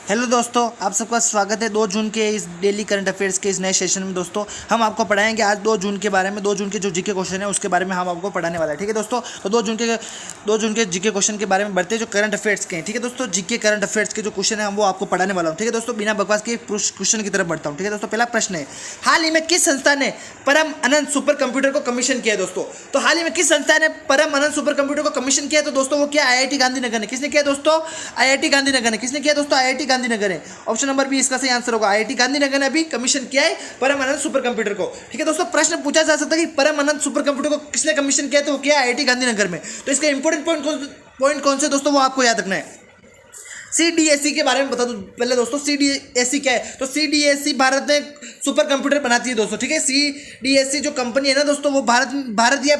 Hello दोस्तों, आप सबका स्वागत है 2 जून के इस डेली करंट अफेयर्स के इस नए सेशन में। दोस्तों हम आपको पढ़ाएंगे आज 2 जून के बारे में। 2 जून के जो जीके क्वेश्चन है उसके बारे में हम आपको पढ़ाने वाला है। ठीक है दोस्तों, तो 2 जून के जीके क्वेश्चन के बारे में बढ़ते हैं जो करंट अफेयर्स के हैं। ठीक है दोस्तों, जीके करंट अफेयर्स के जो क्वेश्चन है वो आपको पढ़ाने वाला हूँ। ठीक है दोस्तों, बिना बकवास के क्वेश्चन की तरफ बढ़ता हूँ। ठीक है दोस्तों, पहला प्रश्न है, हाल ही में किस संस्था ने परम अनंत सुपर कंप्यूटर को कमीशन किया है? दोस्तों तो हाल ही में किस संस्था ने परम अनंत सुपर कंप्यूटर को कमीशन किया है? तो दोस्तों वो क्या, आईआईटी गांधीनगर ने। किसने किया दोस्तों? आईआईटी गांधीनगर ने। किसने किया दोस्तों? आईआईटी गांधीनगर ने। ऑप्शन नंबर बी इसका सही आंसर होगा। आईआईटी गांधीनगर ने अभी कमीशन किया है परम अनंत सुपर कंप्यूटर को। ठीक है दोस्तों, प्रश्न पूछा जा सकता है कि परम अनंत सुपर कंप्यूटर को किसने कमीशन किया? तो वो क्या, आईआईटी गांधीनगर में। तो इसका इंपॉर्टेंट पॉइंट कौन से दोस्तों, वो आपको याद रखना है। सीडीएसई के बारे में बता दूं पहले दोस्तों, सीडीएसई क्या है? तो सीडीएसई भारत में सुपर कंप्यूटर बनाती है दोस्तों। ठीक है, सीडीएसई जो कंपनी है ना दोस्तों, वो भारत या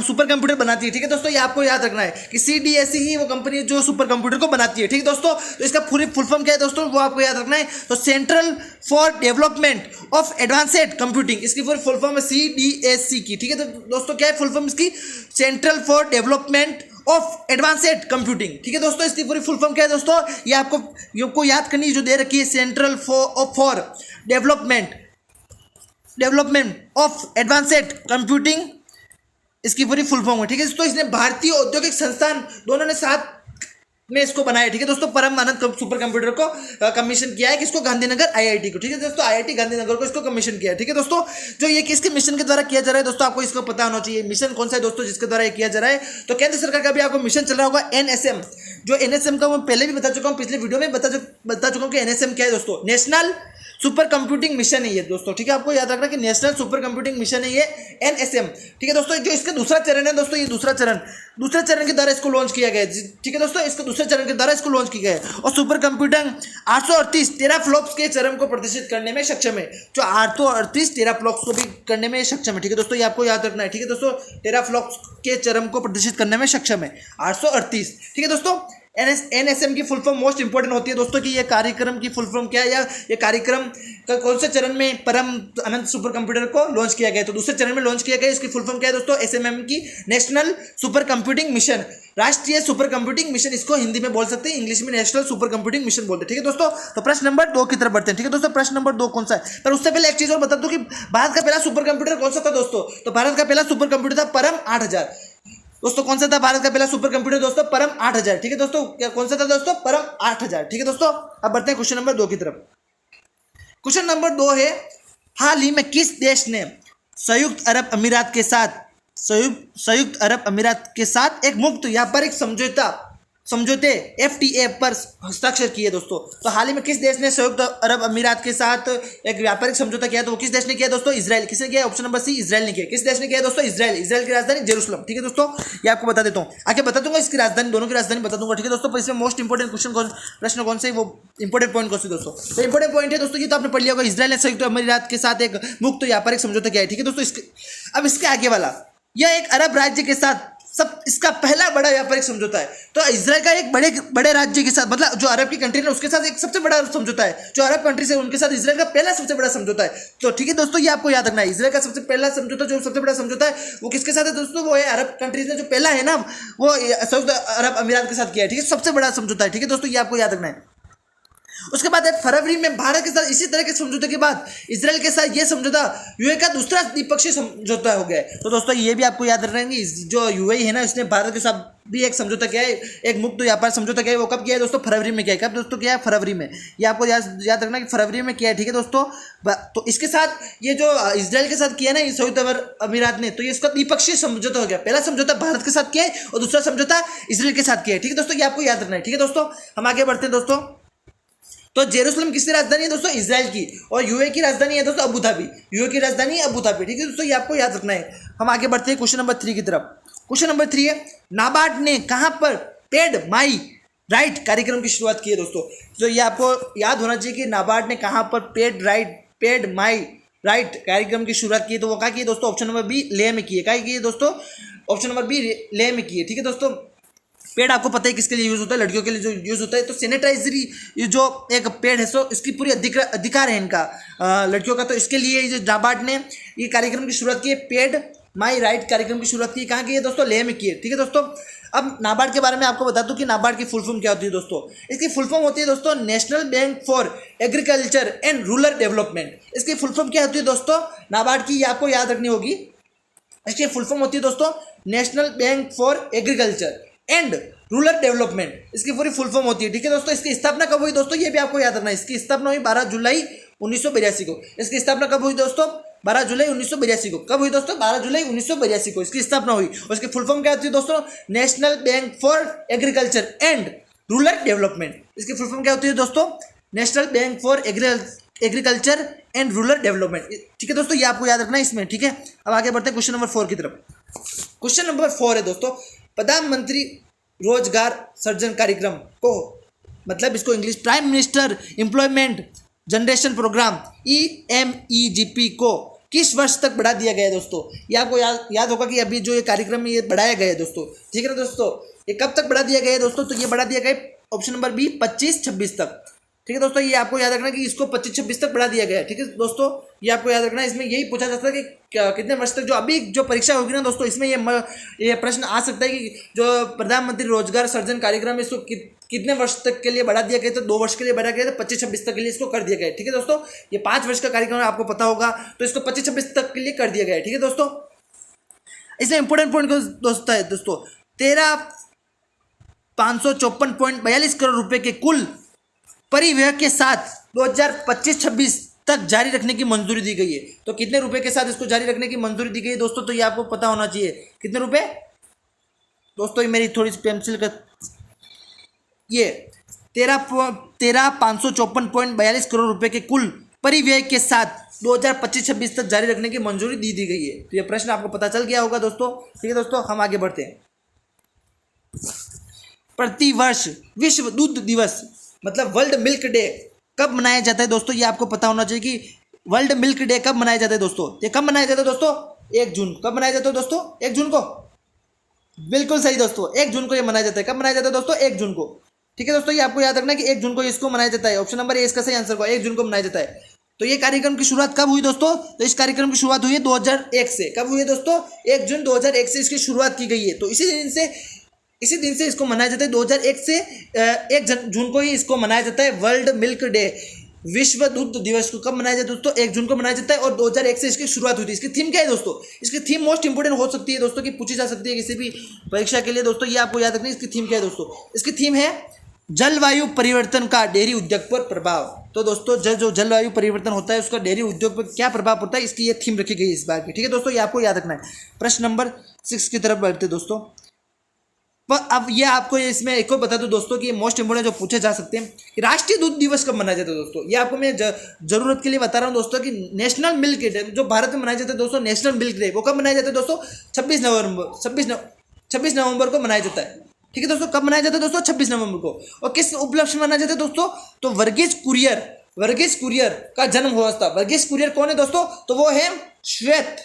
सुपर कंप्यूटर बनाती है। ठीक है दोस्तों, ये आपको याद रखना है कि सीडीएसई ही वो कंपनी है जो सुपर कंप्यूटर को बनाती है। ठीक है दोस्तों, तो इसका पूरी फुल फॉर्म क्या है दोस्तों, वो आपको याद रखना है। तो central for development of advanced computing, इसकी पूरी फुल फॉर्म है सीडीएसई की। ठीक है दोस्तों, क्या है फुल फॉर्म इसकी? Central for development of advanced computing. ठीक है दोस्तों, इसकी पूरी फुल फॉर्म क्या है दोस्तों, ये आपको याद करनी जो दे रखी है, central for development of advanced computing, इसकी पूरी फुल फॉर्म है। ठीक है दोस्तों, इसने भारतीय औद्योगिक संस्थान दोनों ने साथ में इसको बनाया। ठीक है दोस्तों, परम अनंत सुपर कंप्यूटर को कमीशन किया है किसको? गांधीनगर आईआईटी को। ठीक है दोस्तों, आईआईटी गांधीनगर को इसको कमीशन किया है। ठीक है दोस्तों, जो ये किसके मिशन के द्वारा किया जा रहा है दोस्तों, आपको इसको पता होना चाहिए। मिशन कौन सा है दोस्तों जिसके द्वारा ये किया जा रहा है? तो केंद्र सरकार का भी आपको मिशन चल रहा होगा एनएसएम। जो एनएसएम का मैं पहले भी बता चुका हूँ, पिछले वीडियो में बता चुका हूँ कि एनएसएम क्या है दोस्तों, नेशनल सुपर कंप्यूटिंग मिशन है ये दोस्तों। ठीक है, आपको याद रखना कि नेशनल सुपर कंप्यूटिंग मिशन है ये एनएसएम। ठीक है दोस्तों, जो इसका दूसरा चरण है दोस्तों, ये दूसरा चरण के द्वारा इसको लॉन्च किया गया है। ठीक है दोस्तों, इसको दूसरे चरण के द्वारा इसको लॉन्च किया गया है। और सुपर कंप्यूटर 838 टेराफ्लॉप्स के चरम को प्रदर्शित करने में सक्षम है। जो 838 टेराफ्लॉप्स को भी करने में सक्षम है। ठीक है दोस्तों, ये आपको याद रखना है। ठीक है दोस्तों, टेराफ्लॉप्स के चरम को प्रदर्शित करने में सक्षम है 838। ठीक है दोस्तों, एनएसएम की फुल फॉर्म मोस्ट इंपॉर्टेंट होती है दोस्तों कि ये कार्यक्रम की फुल फॉर्म क्या है, या ये कार्यक्रम का कौन से चरण में परम अनंत सुपर कंप्यूटर को लॉन्च किया गया है? तो दूसरे चरण में लॉन्च किया गया है। इसकी फुल फॉर्म क्या है दोस्तों? एसएमएम की, नेशनल सुपर कंप्यूटिंग मिशन, राष्ट्रीय सुपर कंप्यूटिंग मिशन इसको हिंदी में बोल सकते हैं, इंग्लिश में नेशनल सुपर कंप्यूटिंग मिशन बोलते हैं। ठीक है दोस्तों, तो प्रश्न नंबर 2 की तरफ बढ़ते हैं। ठीक है दोस्तों, प्रश्न नंबर 2 कौन सा है? पर उससे पहले एक चीज और बता दूं कि भारत का पहला सुपर कंप्यूटर कौन सा था दोस्तों? तो भारत का पहला सुपर कंप्यूटर था परम 8000 दोस्तों। कौन सा था भारत का पहला सुपर कंप्यूटर दोस्तों? परम 8000। ठीक है दोस्तों, क्या कौन सा था दोस्तों? परम 8000। ठीक है दोस्तों, अब बढ़ते हैं क्वेश्चन नंबर 2 की तरफ। क्वेश्चन नंबर 2 है, हाल ही में किस देश ने संयुक्त अरब अमीरात के साथ एक मुक्त व्यापारिक समझौते एफटीए पर हस्ताक्षर किए दोस्तों? तो हाल ही में किस देश ने संयुक्त अरब अमीरात के साथ एक व्यापारिक समझौता किया? तो वो किस देश ने किया दोस्तों? इजराइल। किसने किया? ऑप्शन नंबर सी, इजराइल ने किया। किस देश ने किया दोस्तों? इजराइल की राजधानी जेरूसलम। ठीक है दोस्तों, ये आपको बता देता हूँ, आगे बता दूंगा इसकी राजधानी, दोनों की राजधानी बता दूंगा। ठीक है दोस्तों, इसमें मोस्ट इंपोर्टेंट प्रश्न कौन से, वो इंपोर्टेंट पॉइंट कौन से दोस्तों? तो इंपोर्टेंट पॉइंट है दोस्तों, ये तो आपने पढ़ लिया होगा, इजराइल ने संयुक्त अमीरात के साथ एक मुक्त व्यापारिक समझौता किया है। ठीक है दोस्तों, अब इसके आगे वाला, यह एक अरब राज्य के साथ इसका पहला बड़ा व्यापारिक समझौता है। तो इजराइल का एक बड़े राज्य के साथ, मतलब जो अरब की कंट्री है उसके साथ एक सबसे बड़ा समझौता है। जो अरब कंट्री है उनके साथ इजराइल का पहला सबसे बड़ा समझौता है। तो ठीक है दोस्तों, ये आपको याद रखना है। इजराइल का सबसे पहला समझौता, जो सबसे बड़ा समझौता है, वो किसके साथ है दोस्तों? वो है अरब कंट्रीज ने जो पहला है ना, वो संयुक्त अरब अमीरात के साथ किया है। ठीक है, सबसे बड़ा समझौता है। ठीक है दोस्तों, ये आपको याद रखना है। उसके बाद फरवरी में भारत के साथ इसी तरह के समझौते के बाद इजराइल के साथ ये समझौता यूएई का दूसरा द्विपक्षीय समझौता हो गया है। तो दोस्तों ये भी आपको याद रखना है, जो यूएई है ना, इसने भारत के साथ भी एक समझौता किया है, एक मुक्त व्यापार समझौता किया है। वो कब किया है दोस्तों? फरवरी में किया है। कब दोस्तों किया है? फरवरी में। ये आपको याद रखना कि फरवरी में किया है। ठीक है दोस्तों, तो इसके साथ ये जो इजराइल के साथ किया ना, ये संयुक्त अरब अमीरात ने, तो ये इसका द्विपक्षीय समझौता हो गया। पहला समझौता भारत के साथ किया है और दूसरा समझौता इजराइल के साथ किया है। ठीक है दोस्तों, ये आपको याद रखना है। ठीक है दोस्तों, हम आगे बढ़ते हैं दोस्तों। तो जेरूसलम किसकी राजधानी है दोस्तों? इजराइल की। और यूएई की राजधानी है दोस्तों अबू धाबी। यूएई की राजधानी है अबू धाबी। ठीक है दोस्तों, ये आपको याद रखना है। हम आगे बढ़ते हैं क्वेश्चन नंबर 3 की तरफ। क्वेश्चन नंबर 3 है, नाबार्ड ने कहां पर पेड माई राइट कार्यक्रम की शुरुआत की है दोस्तों? तो ये आपको याद होना चाहिए कि नाबार्ड ने कहां पर पेड माई राइट कार्यक्रम की शुरुआत की है। तो वो कहाँ की है दोस्तों? ऑप्शन नंबर बी, लेह में की है। कहाँ की है दोस्तों? ऑप्शन नंबर बी, लेह में की है। ठीक है दोस्तों, पेड़ आपको पता है किसके लिए यूज़ होता है? लड़कियों के लिए जो यूज़ होता है। तो सैनिटाइजरी जो एक पेड़ है, सो इसकी पूरी अधिकार है इनका, लड़कियों का। तो इसके लिए जो नाबार्ड ने ये कार्यक्रम की शुरुआत की है, पेड माई राइट कार्यक्रम की शुरुआत की, कहाँ की है दोस्तों? लेह में की है। ठीक है दोस्तों, अब नाबार्ड के बारे में आपको बता दूं कि नाबार्ड की फुल फॉर्म क्या होती है दोस्तों। इसकी फुल फॉर्म होती है दोस्तों national bank for agriculture and rural development. इसकी फुल फॉर्म क्या होती है दोस्तों नाबार्ड की, ये आपको याद रखनी होगी। इसकी फुल फॉर्म होती है दोस्तों national bank for agriculture and rural development, इसकी पूरी फुल फॉर्म होती है। ठीक है दोस्तों, इसकी स्थापना कब हुई दोस्तों, ये भी आपको याद रखना है। इसकी स्थापना हुई 12 जुलाई 1982 को। इसकी स्थापना कब हुई दोस्तों, 12 जुलाई 1982 को। कब हुई दोस्तों, 12 जुलाई 1982 को इसकी स्थापना हुई। और इसकी फुल फॉर्म क्या होती है दोस्तों, national bank for agriculture and rural development. इसकी फुल फॉर्म क्या होती है दोस्तों, national bank for agriculture and rural development. ठीक है दोस्तों, ये आपको याद रखना है इसमें। ठीक है, अब आगे बढ़ते हैं क्वेश्चन नंबर 4 की तरफ। क्वेश्चन नंबर 4 है दोस्तों, प्रधानमंत्री रोजगार सृजन कार्यक्रम को, मतलब इसको English prime minister employment generation program EMEGP को किस वर्ष तक बढ़ा दिया गया है दोस्तों। ये आपको याद होगा कि अभी जो ये कार्यक्रम है ये बढ़ाया गया है दोस्तों। ठीक है ना दोस्तों, ये कब तक बढ़ा दिया गया है दोस्तों, तो ये बढ़ा दिया गया है ऑप्शन नंबर बी 25-26 तक। ठीक है दोस्तों, ये आपको याद रखना कि इसको 25-26 तक बढ़ा दिया गया है। ठीक है दोस्तों, ये आपको याद रखना है। इसमें यही पूछा जाता है कि कितने वर्ष तक, जो अभी जो परीक्षा होगी ना दोस्तों, इसमें ये प्रश्न आ सकता है कि जो प्रधानमंत्री रोजगार सृजन कार्यक्रम है इसको कितने वर्ष तक के लिए बढ़ा दिया गया, तो 2 वर्ष के लिए बढ़ा गया, तो 25-26 तक के लिए इसको कर दिया गया है। ठीक है दोस्तों, ये 5 वर्ष का कार्यक्रम है, आपको पता होगा, तो इसको 25-26 तक के लिए कर दिया गया है। ठीक है दोस्तों, इसमें इंपॉर्टेंट पॉइंट दोस्तों है दोस्तों 13,554.42 करोड़ रुपए के कुल परिव्यय के साथ 2025-26 तक जारी रखने की मंजूरी दी गई है। तो कितने रुपए के साथ इसको जारी रखने की मंजूरी दी गई है दोस्तों, तो ये आपको पता होना चाहिए। कितने रुपए दोस्तों, ये मेरी थोड़ी सी पेंसिल का, ये 13,554.42 करोड़ रुपए के कुल परिव्यय के साथ 2025-26 तक जारी रखने की मंजूरी दी गई है। तो ये प्रश्न आपको पता चल गया होगा दोस्तों। ठीक है दोस्तों, हम आगे बढ़ते हैं। प्रतिवर्ष विश्व दूध दिवस, मतलब वर्ल्ड मिल्क डे कब मनाया जाता है दोस्तों, ये आपको पता होना चाहिए कि वर्ल्ड मिल्क डे कब मनाया जाता है दोस्तों। ये कब मनाया जाता है दोस्तों, 1 जून। कब मनाया जाता है दोस्तों, 1 जून को। बिल्कुल सही दोस्तों, 1 जून को ये मनाया जाता है। कब मनाया जाता है दोस्तों, 1 जून को। ठीक है दोस्तों, ये आपको याद रखना है कि 1 जून को इसको मनाया जाता है। ऑप्शन नंबर ए इसका सही आंसर होगा, 1 जून को मनाया जाता है। तो ये कार्यक्रम की शुरुआत कब हुई दोस्तों, तो इस कार्यक्रम की शुरुआत हुई है 2001 से। कब हुई है दोस्तों, 1 जून 2001 से इसकी शुरुआत की गई है। तो इसी दिन से इसको मनाया जाता है। 2001 से 1 जून को ही इसको मनाया जाता है वर्ल्ड मिल्क डे, विश्व दूध दिवस को। कब मनाया जाता है दोस्तों, 1 जून को मनाया जाता है। और 2001 से इसकी शुरुआत हुई थी। इसकी थीम क्या है दोस्तों, इसकी थीम मोस्ट इंपोर्टेंट हो सकती है दोस्तों, कि पूछी जा सकती है किसी भी परीक्षा के लिए दोस्तों। ये आपको याद रखना है, इसकी थीम क्या है दोस्तों। इसकी थीम है जलवायु परिवर्तन का डेयरी उद्योग पर प्रभाव। तो दोस्तों जो जलवायु परिवर्तन होता है उसका डेयरी उद्योग पर क्या प्रभाव पड़ता है, इसकी ये थीम रखी गई है इस बार की। ठीक है दोस्तों, ये आपको याद रखना है। प्रश्न नंबर 6 की तरफ बढ़ते दोस्तों। पर अब ये आपको इसमें एक और बता दूं दोस्तों कि मोस्ट इंपोर्टेंट जो पूछे जा सकते हैं कि राष्ट्रीय दूध दिवस कब मनाया जाता है दोस्तों। ये आपको मैं जरूरत के लिए बता रहा हूं दोस्तों कि नेशनल मिल्क डे जो भारत में मनाया जाता है दोस्तों, नेशनल मिल्क डे वो कब मनाया जाता है दोस्तों, 26 नवंबर को मनाया जाता है। ठीक है दोस्तों, कब मनाया जाता है दोस्तों, 26 नवंबर को। और किस उपलक्ष्य में मनाया जाता है दोस्तों, तो वर्गीज कुरियर का जन्म हुआ था। वर्गीज कुरियर कौन है दोस्तों, तो वो है श्वेत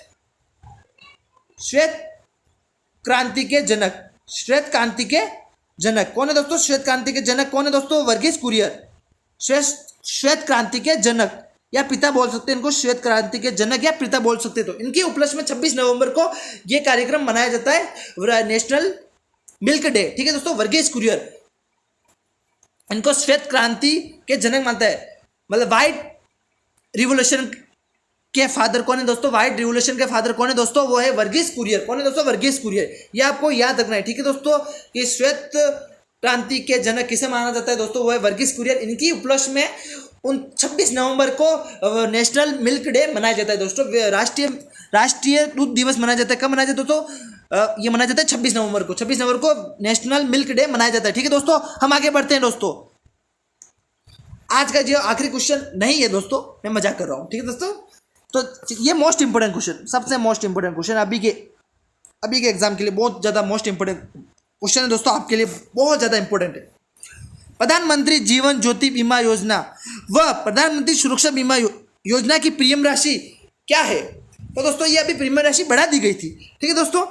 क्रांति के जनक। श्वेत क्रांति के जनक कौन है दोस्तों, श्वेत क्रांति के जनक कौन है दोस्तों, वर्गीज कुरियर। श्वेत क्रांति के जनक या पिता बोल सकते हैं इनको, श्वेत क्रांति के जनक या पिता बोल सकते हैं। तो इनके उपलक्ष्य में 26 नवंबर को यह कार्यक्रम मनाया जाता है, नेशनल मिल्क डे। ठीक है दोस्तों, वर्गीज कुरियर इनको श्वेत क्रांति के जनक मानता है। मतलब व्हाइट रिवोल्यूशन के फादर कौन है दोस्तों, व्हाइट रिवोल्यूशन के फादर कौन है दोस्तों, वो है वर्गीज कुरियर। कौन है दोस्तों, वर्गीज कुरियर। ये आपको याद रखना है। ठीक है दोस्तों, कि श्वेत क्रांति के जनक किसे माना जाता है दोस्तों, वो है वर्गीज कुरियर। इनकी उपलक्ष्य में 26 नवंबर को नेशनल मिल्क डे मनाया जाता है दोस्तों। राष्ट्रीय दूध दिवस मनाया जाता है। कब मनाया जाता है दोस्तों, ये मनाया जाता है 26 नवंबर को। 26 नवंबर को नेशनल मिल्क डे मनाया जाता है। ठीक है दोस्तों, हम आगे बढ़ते हैं दोस्तों। आज का जो आखिरी क्वेश्चन नहीं है दोस्तों, मैं मजाक कर रहा हूँ। ठीक है दोस्तों, तो ये मोस्ट इंपोर्टेंट क्वेश्चन, सबसे मोस्ट इंपोर्टेंट क्वेश्चन अभी के एग्जाम के लिए बहुत ज़्यादा मोस्ट इंपोर्टेंट क्वेश्चन है दोस्तों, आपके लिए बहुत ज़्यादा इंपोर्टेंट है। प्रधानमंत्री जीवन ज्योति बीमा योजना व प्रधानमंत्री सुरक्षा बीमा योजना की प्रीमियम राशि क्या है। तो दोस्तों ये अभी प्रीमियम राशि बढ़ा दी गई थी। ठीक है दोस्तों,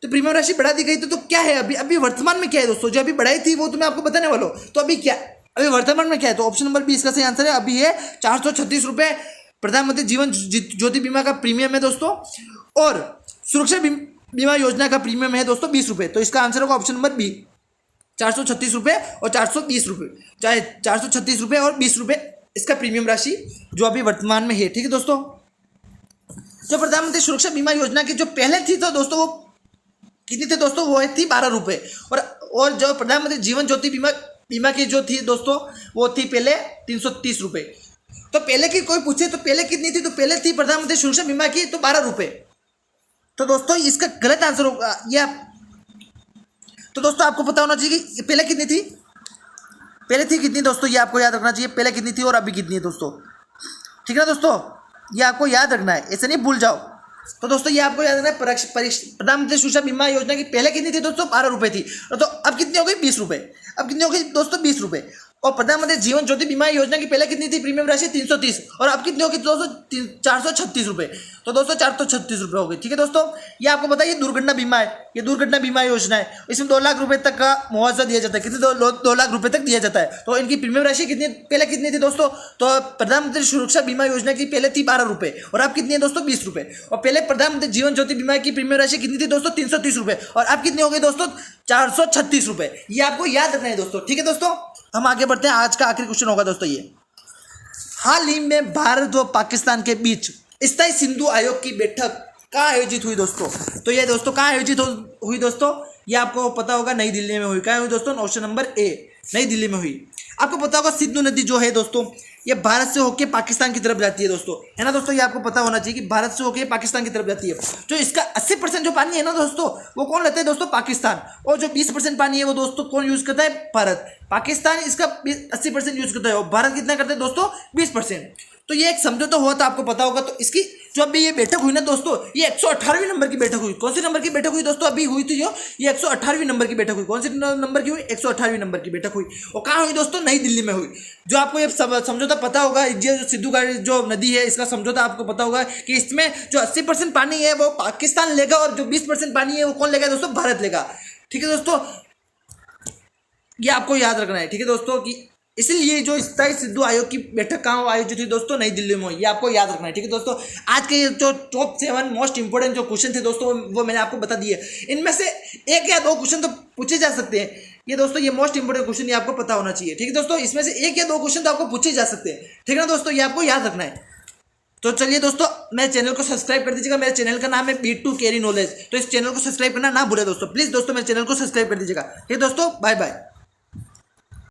तो प्रीमियम राशि बढ़ा दी गई थी, तो क्या है अभी वर्तमान में क्या है दोस्तों, जो अभी बढ़ाई थी वो तो मैं आपको बताने वाला हूँ। तो अभी क्या, अभी वर्तमान में क्या है, तो ऑप्शन नंबर बी इसका सही आंसर है। अभी है 436 रुपये प्रधानमंत्री जीवन ज्योति बीमा का प्रीमियम है दोस्तों। और बीमा योजना का प्रीमियम है दोस्तों 20 रुपये। तो इसका आंसर होगा ऑप्शन नंबर बी, 436 रुपये और 420 रुपये, चाहे 436 रुपये और 20 रुपये इसका प्रीमियम राशि जो अभी वर्तमान में है। ठीक है दोस्तों, जो प्रधानमंत्री सुरक्षा बीमा योजना की जो पहले थी तो दोस्तों वो कितनी थी दोस्तों, वो थी 12 रुपये। और जो प्रधानमंत्री जीवन ज्योति बीमा की जो थी दोस्तों वो थी पहले 330 रुपये। तो पहले की कोई पूछे तो पहले कितनी थी, तो पहले थी प्रधानमंत्री सुरक्षा बीमा की तो 12 रुपये। तो दोस्तों इसका गलत आंसर होगा या, तो दोस्तों आपको पता होना चाहिए कि पहले कितनी थी, पहले थी कितनी दोस्तों, ये आपको याद रखना चाहिए, पहले कितनी थी और अभी कितनी है दोस्तों। ठीक है दोस्तों, ये आपको याद रखना है, ऐसे नहीं भूल जाओ। तो दोस्तों ये आपको याद रखना है, प्रधानमंत्री सुरक्षा बीमा योजना की पहले कितनी थी दोस्तों, 12 रुपये थी। तो अब कितनी हो गई, 20 रुपये। अब कितनी हो गई दोस्तों, 20 रुपये। और प्रधानमंत्री जीवन ज्योति बीमा योजना की पहले कितनी थी प्रीमियम राशि, 330, और अब कितनी होगी दोस्तों, 436 रुपये। तो दोस्तों 436 रुपये हो गई। ठीक है दोस्तों, ये आपको पता है ये दुर्घटना बीमा है, ये दुर्घटना बीमा योजना है, इसमें 2 लाख रुपए तक का मुआवजा दिया जाता है। कितने 2 लाख रुपए तक दिया जाता है। तो इनकी प्रीमियम राशि कितनी पहले कितनी थी दोस्तों, तो प्रधानमंत्री सुरक्षा बीमा योजना की पहले थी 12 रुपये और अब कितनी है दोस्तों, 20 रुपये। और पहले प्रधानमंत्री जीवन ज्योति बीमा की प्रीमियम राशि कितनी थी दोस्तों, 330 रुपये, और अब कितनी हो गई दोस्तों, 436 रुपये। ये आपको याद रखना है दोस्तों। ठीक है दोस्तों, हम आगे बढ़ते हैं। आज का आखिरी क्वेश्चन होगा दोस्तों ये, हाल ही में भारत और पाकिस्तान के बीच स्थायी सिंधु आयोग की बैठक कहाँ आयोजित हुई दोस्तों। तो ये दोस्तों कहाँ आयोजित हुई दोस्तों, ये आपको पता होगा, नई दिल्ली में हुई। कहाँ हुई दोस्तों, ऑप्शन नंबर ए, नई दिल्ली में हुई। आपको पता होगा सिंधु नदी जो है दोस्तों ये भारत से होकर पाकिस्तान की तरफ जाती है दोस्तों, है ना दोस्तों। ये आपको पता होना चाहिए कि भारत से होकर पाकिस्तान की तरफ जाती है। जो इसका 80% जो पानी है ना दोस्तों वो कौन लेता है दोस्तों, पाकिस्तान। और जो 20% पानी है वो दोस्तों कौन यूज करता है, भारत। पाकिस्तान इसका 80% यूज करता है और भारत कितना करता है दोस्तों, 20%। तो ये एक समझौता हुआ था, आपको पता होगा। तो इसकी जो अभी ये बैठक हुई ना दोस्तों, ये 118वीं नंबर की बैठक हुई। कौन सी नंबर की बैठक हुई दोस्तों, अभी हुई थी जो ये 118वीं नंबर की बैठक हुई। कौन सी नंबर की हुई, 118वीं नंबर की बैठक हुई। और कहाँ हुई दोस्तों, नई दिल्ली में हुई। जो आपको ये समझौता पता होगा, ये जो सिंधु घाटी जो नदी है इसका समझौता आपको पता होगा कि इसमें जो 80% पानी है वो पाकिस्तान लेगा और जो 20% पानी है वो कौन लेगा दोस्तों, भारत लेगा। ठीक है दोस्तों, ये आपको याद रखना है। ठीक है दोस्तों, कि इसलिए जो स्थायी सिंधु आयोग की बैठक कहाँ आयोजित हुई दोस्तों, नई दिल्ली में हुई। ये आपको याद रखना है। ठीक है दोस्तों, आज के जो टॉप 7 मोस्ट इंपोर्टेंट जो क्वेश्चन थे दोस्तों वो मैंने आपको बता दिए। इनमें से 1 या 2 क्वेश्चन तो पूछे जा सकते हैं। ये दोस्तों ये मोस्ट इंपोर्टेंट क्वेश्चन ये आपको पता होना चाहिए। ठीक है दोस्तों, इसमें से 1 या 2 क्वेश्चन तो आपको पूछे जा सकते हैं। ठीक है ना दोस्तों, ये आपको याद रखना है। तो चलिए दोस्तों, मेरे चैनल को सब्सक्राइब कर दीजिएगा। मेरे चैनल का नाम है B2 कैरी नॉलेज। तो इस चैनल को सब्सक्राइब करना ना भूले दोस्तों, प्लीज दोस्तों मेरे चैनल को सब्सक्राइब कर दीजिएगा। ठीक है दोस्तों, बाय बाय।